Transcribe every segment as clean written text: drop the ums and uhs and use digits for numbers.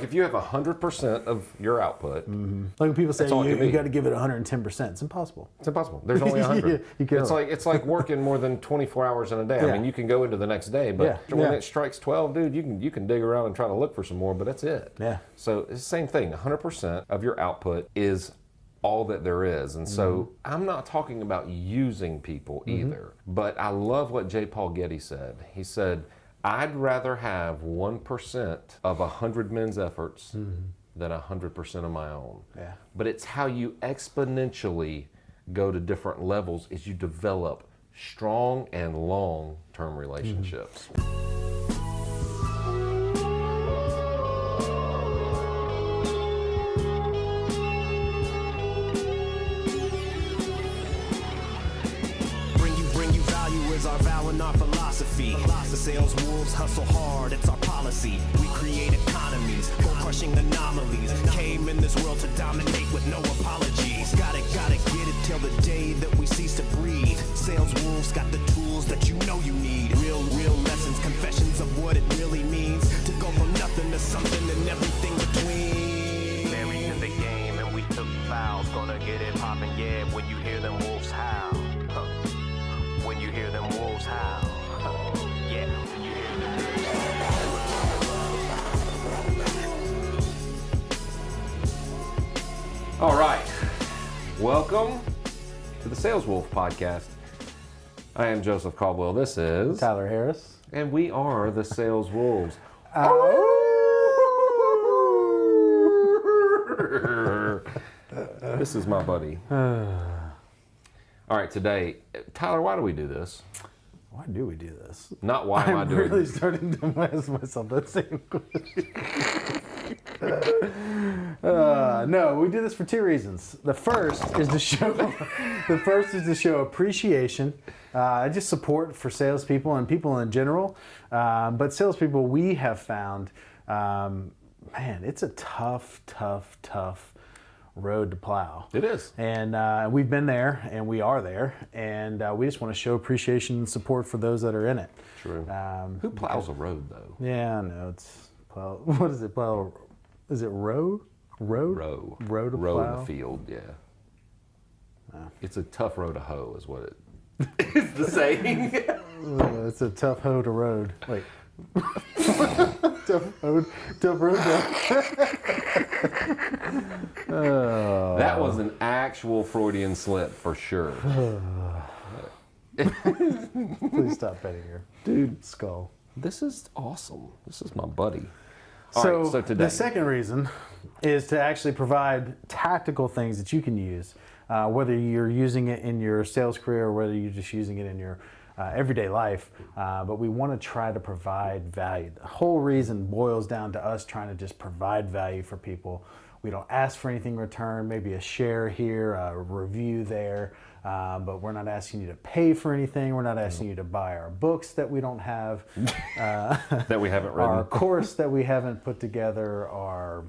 If you have 100% of your output, Like when people say all it can you be. got to give it 110%, it's impossible. it's impossible. There's only 100. You kill It's like working more than 24 hours in a day. I Yeah. mean, you can go into the next day, but Yeah. when Yeah. it strikes 12, dude, you can dig around and try to look for some more, but that's it. Yeah. So it's the same thing. 100% of your output is all that there is. And so I'm not talking about using people either, but I love what J. Paul Getty said. He said, I'd rather have 1% of 100 men's efforts than 100% of my own. Yeah. But it's how you exponentially go to different levels as you develop strong and long-term relationships. Bring you value is our vow and our philosophy. The sales wolves hustle hard, it's our policy. We create economies, goal crushing anomalies. Came in this world to dominate with no apologies. Gotta get it till the day that we cease to breathe. Sales wolves got the tools that you know you need. Real lessons, confessions of what it really means to go from nothing to something and everything between. Buried in the game and we took vows, gonna get it poppin', yeah, when you hear them wolves howl. When you hear them wolves howl. Yeah, when you hear them wolves howl. All right. Welcome to the Sales Wolf Podcast. I am Joseph Caldwell. This is... Tyler Harris. And we are the Sales Wolves. This is my buddy. All right, today, Tyler, why do we do this? Why do we do this? Not why am I I'm doing really it. starting to ask myself that same question. No, we do this for two reasons. The first is to show appreciation, just support for salespeople and people in general. But salespeople, we have found, man, it's a tough road to plow. It is. And we've been there, and we are there, and we just want to show appreciation and support for those that are in it. True. Who plows a road, though? Yeah, I know. It's plow. What is it? Plow? Is it row? Road? Row. Row to Row in plow? the field, yeah. It's a tough row to hoe, is what it is the saying. It's a tough hoe to road. Wait. tough road down. That was an actual Freudian slip for sure. Please stop petting your dude skull. This is awesome. This is my buddy. So, All right, so today, the second reason is to actually provide tactical things that you can use, whether you're using it in your sales career or whether you're just using it in your everyday life. But we want to try to provide value. The whole reason boils down to us trying to just provide value for people. We don't ask for anything in return, maybe a share here, a review there, but we're not asking you to pay for anything. We're not asking you to buy our books that we don't have. that we haven't written. Our course that we haven't put together, our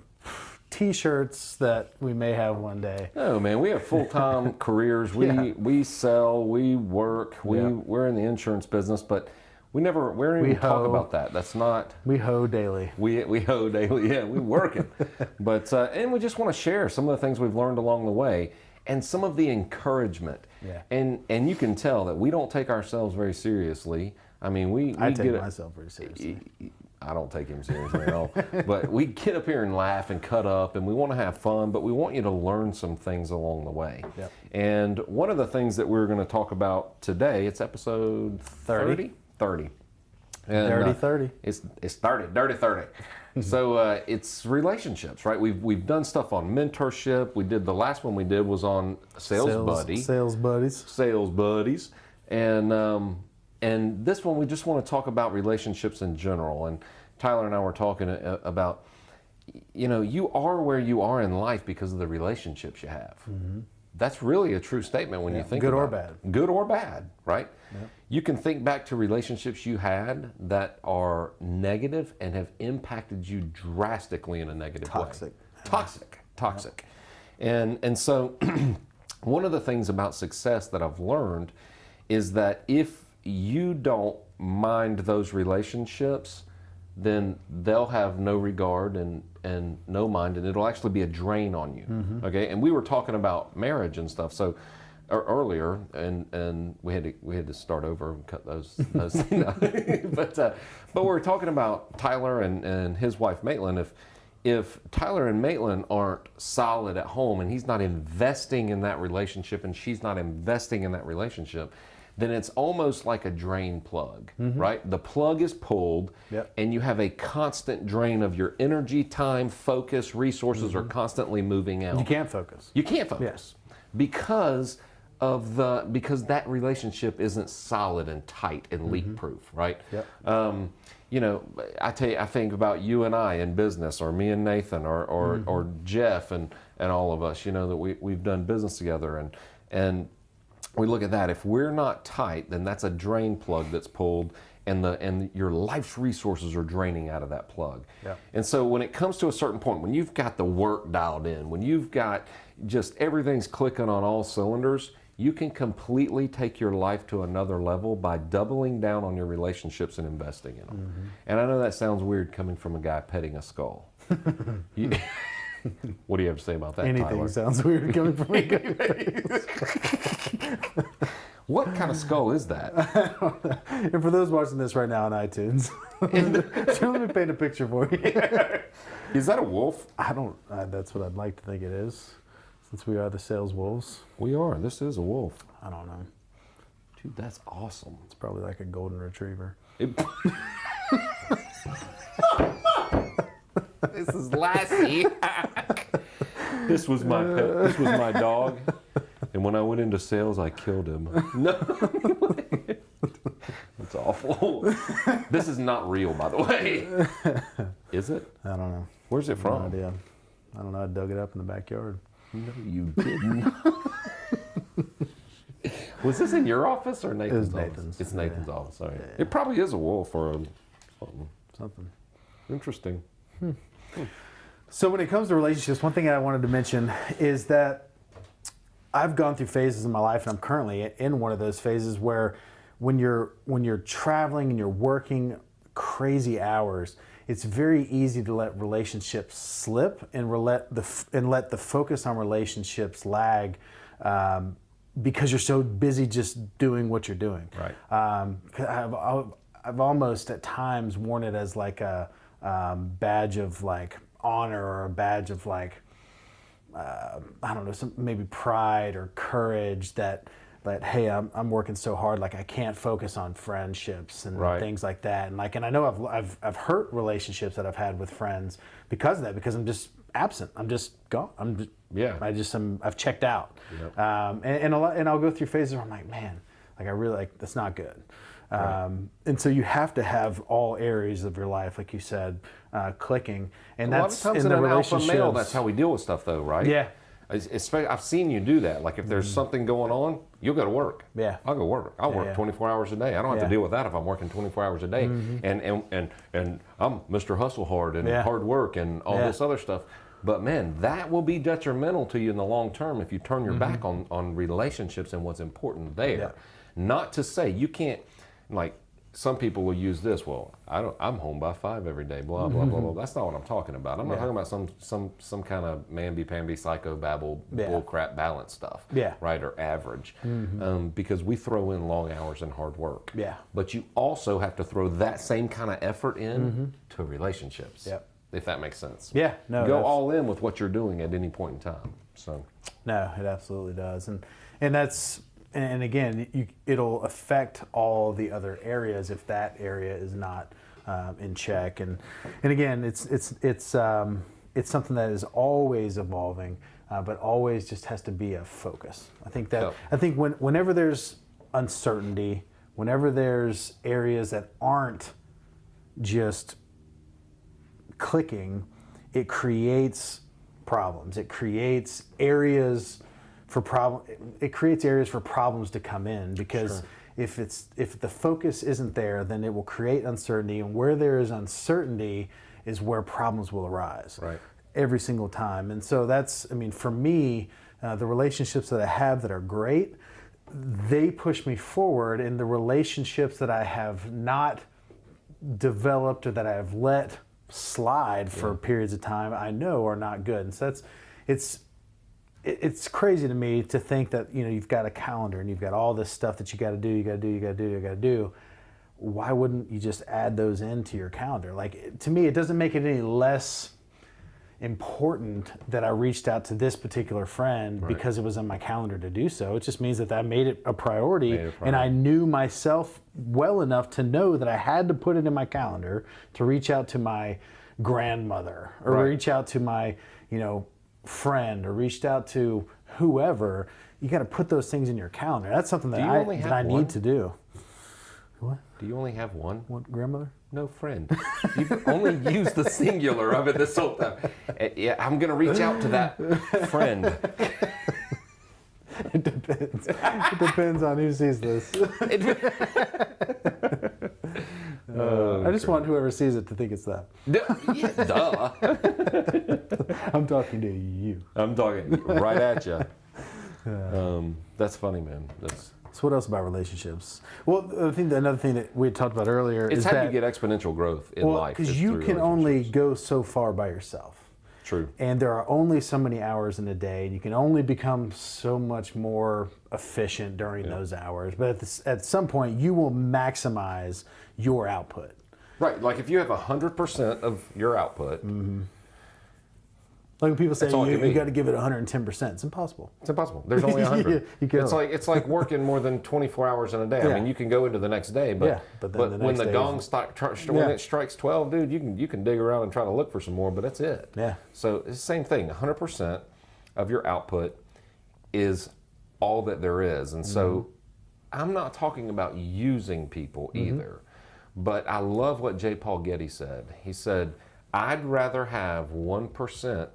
t-shirts that we may have one day. No, man, we have full-time careers. We sell, we work, we're in the insurance business, but we don't even talk about that. That's not... We hoe daily. We hoe daily, yeah, we work it. But, and we just want to share some of the things we've learned along the way and some of the encouragement. Yeah. And you can tell that we don't take ourselves very seriously. I mean, I take myself very seriously. I don't take him seriously at all. But we get up here and laugh and cut up, and we want to have fun, but we want you to learn some things along the way. Yep. And one of the things that we're going to talk about today, it's episode 30? 30. And, Dirty 30. It's 30, dirty 30. So it's relationships, right? We've done stuff on mentorship. The last one we did was on sales buddies. Sales buddies. And this one, we just want to talk about relationships in general. And Tyler and I were talking about, you are where you are in life because of the relationships you have. Mm-hmm. That's really a true statement when you think good about or it. bad. Good or bad, right? Yeah. You can think back to relationships you had that are negative and have impacted you drastically in a negative way. Toxic. And so one of the things about success that I've learned is that if you don't mind those relationships, then they'll have no regard and no mind, and it'll actually be a drain on you. Okay, and we were talking about marriage and stuff. So earlier, and we had to start over and cut those but we were talking about Tyler and his wife Maitland. If Tyler and Maitland aren't solid at home and he's not investing in that relationship and she's not investing in that relationship, then it's almost like a drain plug, right? The plug is pulled, and you have a constant drain of your energy, time, focus, resources are constantly moving out. You can't focus. You can't focus. Yes. Because that relationship isn't solid and tight and leak proof, right? Yep. You know, I think about you and I in business, or me and Nathan, or Jeff and all of us, you know, that we've done business together, and we look at that. If we're not tight, then that's a drain plug that's pulled, and your life's resources are draining out of that plug. Yeah. And so when it comes to a certain point, when you've got the work dialed in, when you've got just everything's clicking on all cylinders, you can completely take your life to another level by doubling down on your relationships and investing in them. And I know that sounds weird coming from a guy petting a skull. What do you have to say about that, Anything Tyler? sounds weird coming from me. What kind of skull is that? And for those watching this right now on iTunes, let me paint a picture for you. Is that a wolf? I don't. That's what I'd like to think it is, since we are the sales wolves. We are. This is a wolf. I don't know. Dude, that's awesome. It's probably like a golden retriever. This is Lassie. This was my pet. This was my dog. And when I went into sales, I killed him. No. That's awful. This is not real, by the way. Is it? I don't know. Where's it from? No idea. I don't know. I dug it up in the backyard. No, you didn't. Was this in your office or Nathan's office? Nathan's. It's Nathan's office. Sorry. Yeah. It probably is a wolf or Something. Interesting. So when it comes to relationships, one thing I wanted to mention is that I've gone through phases in my life, and I'm currently in one of those phases where when you're traveling and you're working crazy hours, it's very easy to let relationships slip and let the focus on relationships lag because you're so busy just doing what you're doing. Right. I've almost at times worn it as like a badge of like honor, or a badge of like I don't know, maybe pride or courage that hey, I'm working so hard, like I can't focus on friendships and things like that, and I know I've hurt relationships that I've had with friends because of that, because I'm just absent, I'm just gone, I've checked out. Yep. And I'll go through phases where I'm like, man, like I really that's not good. And so you have to have all areas of your life, like you said, clicking. And that's a lot of times in in the an alpha relationships. male, that's how we deal with stuff, though, right? Yeah. Especially, I've seen you do that. Like if there's something going on, you'll go to work. Yeah. I'll go work. I'll work 24 hours a day. I don't have to deal with that if I'm working 24 hours a day. And I'm Mr. Hustle Hard and hard work and all this other stuff. But man, that will be detrimental to you in the long term if you turn your back on relationships and what's important there. Yeah. Not to say you can't, like some people will use this. Well, I'm home by 5 every day. Blah blah blah blah. That's not what I'm talking about. I'm not talking about some kind of mamby-pamby psycho-babble bullcrap balance stuff. Yeah. Right, or average. Because we throw in long hours and hard work. Yeah. But you also have to throw that same kind of effort in to relationships. Yep. If that makes sense. Yeah. No. Go all in with what you're doing at any point in time. So. No, it absolutely does, and that's. And again, it'll affect all the other areas if that area is not in check. And again, it's something that is always evolving, but always just has to be a focus. I think whenever there's uncertainty, whenever there's areas that aren't just clicking, it creates problems. It creates areas for problems to come in, because if the focus isn't there, then it will create uncertainty, and where there is uncertainty is where problems will arise. Right. Every single time. And so for me, the relationships that I have that are great, they push me forward, and the relationships that I have not developed or that I've let slide for periods of time, I know are not good. And so it's crazy to me to think that, you've got a calendar and you've got all this stuff that you got to do. Why wouldn't you just add those into your calendar? Like, to me, it doesn't make it any less important that I reached out to this particular friend because it was on my calendar to do so. It just means that I made it a priority, and I knew myself well enough to know that I had to put it in my calendar to reach out to my grandmother or reach out to my, friend or reached out to whoever. You got to put those things in your calendar. That's something that I need to do. What? Do you only have one? What, grandmother? No, friend. You've only used the singular of it this whole time. Yeah, I'm going to reach out to that friend. It depends. It depends on who sees this. I just want whoever sees it to think it's them. Yeah, duh. I'm talking to you. I'm talking right at you. That's funny, man. So what else about relationships? Well, I think another thing that we had talked about earlier is how that you get exponential growth in life. Because you can only go so far by yourself. True. And there are only so many hours in a day, and you can only become so much more efficient during those hours. But at some point, you will maximize your output. Right. Like if you have 100% of your output. Mm-hmm. Like when people say you got to give it 110%, it's impossible. It's impossible. There's only 100. It's like working more than 24 hours in a day. I mean, you can go into the next day, but when the gong when it strikes 12, dude, you can dig around and try to look for some more, but that's it. Yeah. So it's the same thing. 100% of your output is all that there is, and so I'm not talking about using people either, but I love what J. Paul Getty said. He said, I'd rather have 1%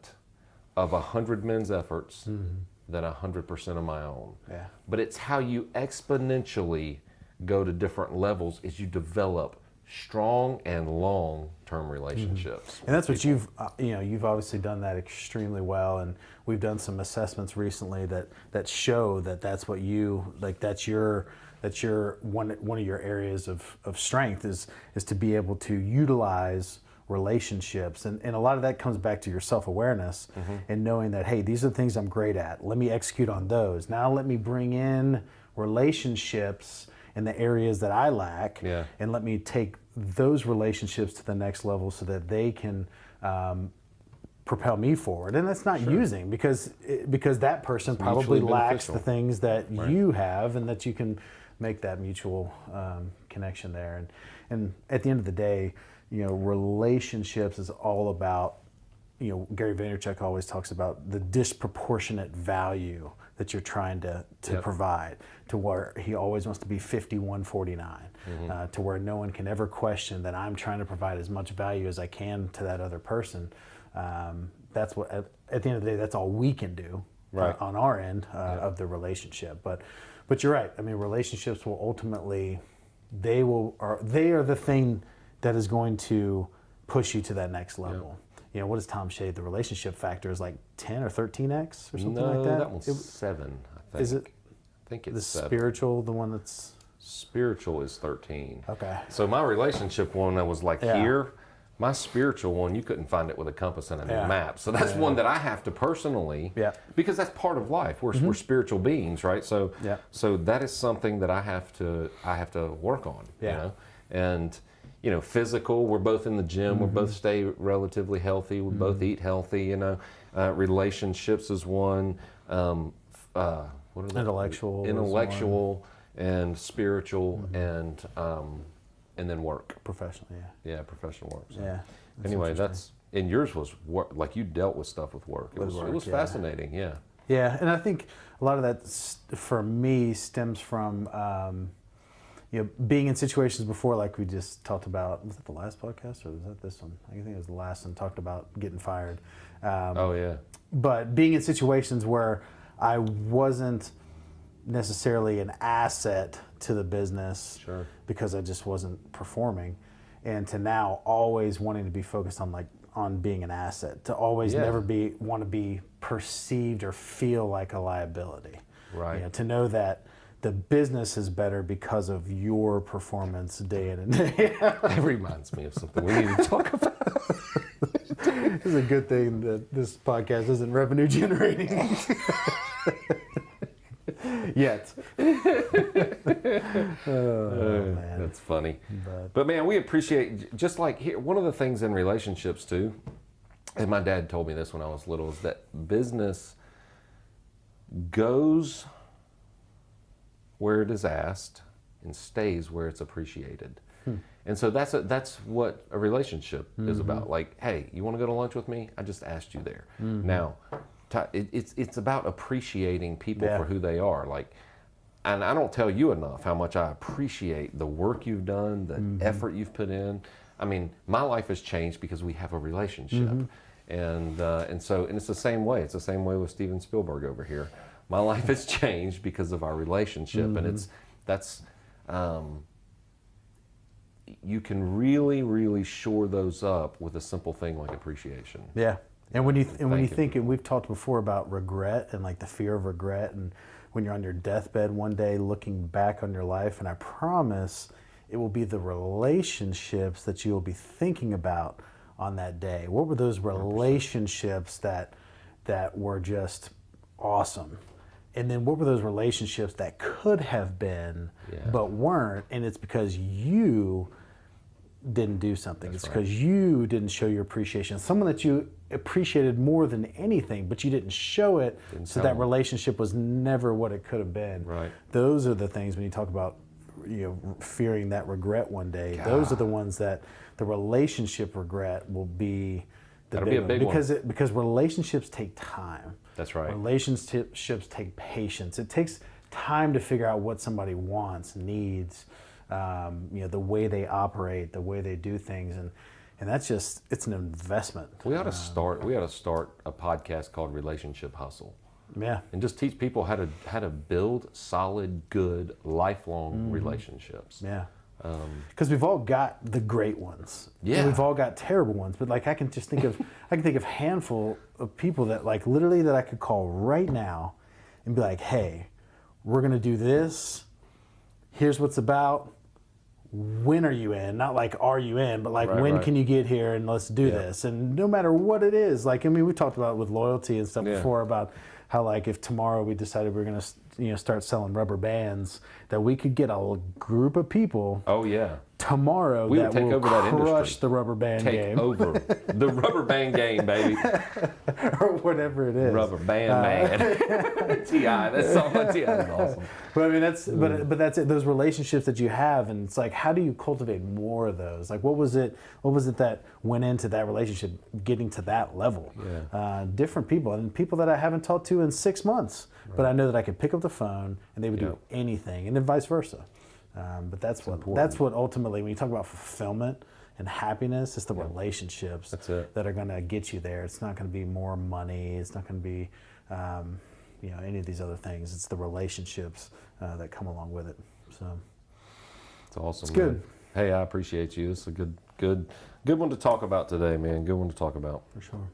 of 100 men's efforts than 100% of my own. Yeah. But it's how you exponentially go to different levels as you develop strong and long-term relationships. And that's what you've obviously done that extremely well. And we've done some assessments recently that show that that's what you like. That's your one of your areas of strength is to be able to utilize relationships, and a lot of that comes back to your self-awareness and knowing that, hey, these are the things I'm great at, let me execute on those. Now let me bring in relationships in the areas that I lack, and let me take those relationships to the next level so that they can propel me forward. And that's not using, because that person probably lacks the things that you have, and that you can make that mutual connection there. And at the end of the day, relationships is all about, Gary Vaynerchuk always talks about the disproportionate value that you're trying to provide, to where he always wants to be 51-49, to where no one can ever question that I'm trying to provide as much value as I can to that other person. That's what, at the end of the day, that's all we can do on our end of the relationship. But you're right. I mean, relationships will ultimately, they are the thing that is going to push you to that next level. What does Tom Shade? The relationship factor is like 10 or 13x or something like that? No, that one's 7, I think. Is it? I think it's the 7. Spiritual, the one that's... Spiritual is 13. Okay. So my relationship one that was like here, my spiritual one, you couldn't find it with a compass and a map. So that's one that I have to personally, because that's part of life. We're spiritual beings, right? So so that is something that I have to work on. And physical, we're both in the gym, we both stay relatively healthy, we both eat healthy, relationships is one, what are they? Intellectual and spiritual, and then work. Professional, Yeah, professional work. So. Yeah. Anyway, and yours was work, like you dealt with stuff with work. It was fascinating, Yeah, and I think a lot of that, for me, stems from, being in situations before, like we just talked about. Was that the last podcast, or was that this one? I think it was the last one. Talked about getting fired. But being in situations where I wasn't necessarily an asset to the business, because I just wasn't performing, and to now always wanting to be focused on being an asset, to always never want to be perceived or feel like a liability. Right. To know that the business is better because of your performance day in and day out. It reminds me of something we need to talk about. It's a good thing that this podcast isn't revenue generating. Yet. Man. That's funny. But man, we appreciate, just like here, one of the things in relationships too, and my dad told me this when I was little, is that business goes where it is asked and stays where it's appreciated. And so that's what a relationship is about. Like, hey, you want to go to lunch with me? I just asked you there. Now, it's about appreciating people for who they are. Like, and I don't tell you enough how much I appreciate the work you've done, the effort you've put in. I mean, my life has changed because we have a relationship. And so it's the same way. It's the same way with Steven Spielberg over here. My life has changed because of our relationship, and that's you can really, really shore those up with a simple thing like appreciation. Yeah, and when you think, and we've talked before about regret and like the fear of regret, and when you're on your deathbed one day looking back on your life, and I promise it will be the relationships that you will be thinking about on that day. What were those relationships that were just awesome? And then what were those relationships that could have been but weren't? And it's because you didn't do something. It's because you didn't show your appreciation. Someone that you appreciated more than anything, but you didn't show it, so that relationship was never what it could have been. Right. Those are the things when you talk about, fearing that regret one day. Those are the ones that the relationship regret will be the That'll be a big one. Because relationships take time. That's right. Relationships take patience. It takes time to figure out what somebody wants, needs, the way they operate, the way they do things, and that's just, it's an investment. We ought to start a podcast called Relationship Hustle. Yeah. And just teach people how to build solid, good, lifelong relationships. Yeah. Because we've all got the great ones. Yeah. And we've all got terrible ones. But like I can think of a handful of people that like literally that I could call right now and be like, hey, we're gonna do this. Here's what's about. When are you in? Not like are you in, but like when can you get here and let's do this. And no matter what it is, like, I mean, we talked about it with loyalty and stuff before about how like if tomorrow we decided we were gonna start selling rubber bands, that we could get a group of people tomorrow we that take will over that crush industry. the rubber band game. Take over the rubber band game, baby. Or whatever it is. Rubber band man. T.I. That song by T.I. is awesome. But I mean but that's it. Those relationships that you have, and it's like, how do you cultivate more of those? Like what was it that went into that relationship getting to that level? Different people, and people that I haven't talked to in 6 months, but I know that I could pick up the phone and they would do anything, and then vice versa. But that's what ultimately, when you talk about fulfillment and happiness, it's the relationships that are going to get you there. It's not going to be more money. It's not going to be any of these other things. It's the relationships that come along with it. So it's awesome. It's good. Man. Hey, I appreciate you. It's a good one to talk about today, man. Good one to talk about. For sure.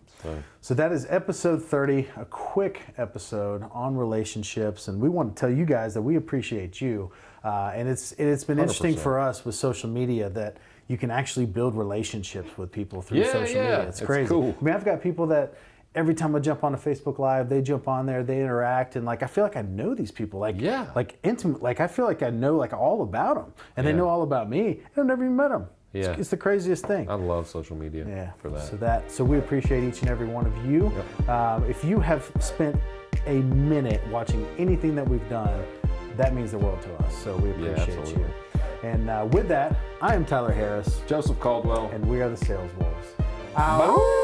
So that is episode 30, a quick episode on relationships, and we want to tell you guys that we appreciate you. And it's been 100%. Interesting for us with social media that you can actually build relationships with people through social media. It's crazy. Cool. I mean, I've got people that every time I jump on a Facebook Live, they jump on there, they interact, and like I feel like I know these people, like intimate, like I feel like I know like all about them, and they know all about me. I've never even met them. Yeah. It's the craziest thing. I love social media for that. So we appreciate each and every one of you. Yep. If you have spent a minute watching anything that we've done, that means the world to us. So we appreciate you. And with that, I am Tyler Harris. Joseph Caldwell. And we are the Sales Wolves. Bye.